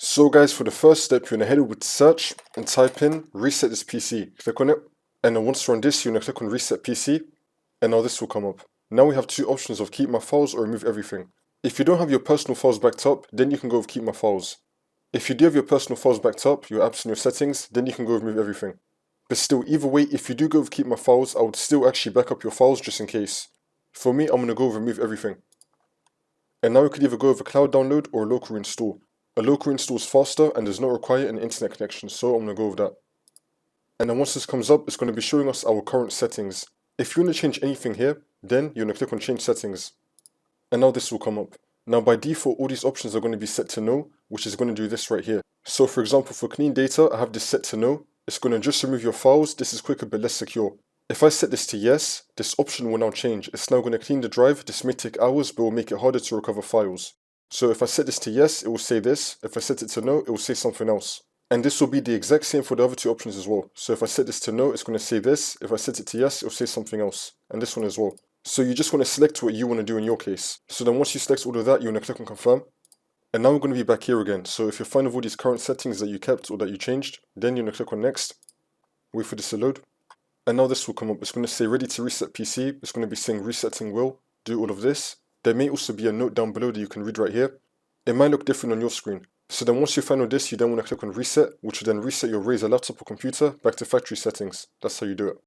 So guys, for the first step, you're gonna head over to search and type in reset this PC. Click on it, and then once you're on this, you're gonna click on reset PC, and now this will come up. Now we have two options of keep my files or remove everything. If you don't have your personal files backed up, then you can go with keep my files. If you do have your personal files backed up, your apps and your settings, then you can go with remove everything. But still, either way, if you do go with keep my files, I would still actually back up your files just in case. For me, I'm gonna go with remove everything. And now you could either go with a cloud download or a local install. A local install is faster and does not require an internet connection, so I'm going to go with that. And then once this comes up, it's going to be showing us our current settings. If you want to change anything here, then you're going to click on change settings. And now this will come up. Now by default, all these options are going to be set to no, which is going to do this right here. So for example, for clean data, I have this set to no. It's going to just remove your files. This is quicker but less secure. If I set this to yes, this option will now change. It's now going to clean the drive. This may take hours, but will make it harder to recover files. So if I set this to yes, it will say this. If I set it to no, it will say something else. And this will be the exact same for the other two options as well. So if I set this to no, it's going to say this. If I set it to yes, it will say something else. And this one as well. So you just want to select what you want to do in your case. So then once you select all of that, you want to click on confirm. And now we're going to be back here again. So if you're fine with all these current settings that you kept or that you changed, then you're going to click on next. Wait for this to load. And now this will come up. It's going to say ready to reset PC. It's going to be saying resetting will do all of this. There may also be a note down below that you can read right here. It might look different on your screen. So then once you're fine with this, you then want to click on reset, which will then reset your Razer laptop or computer back to factory settings. That's how you do it.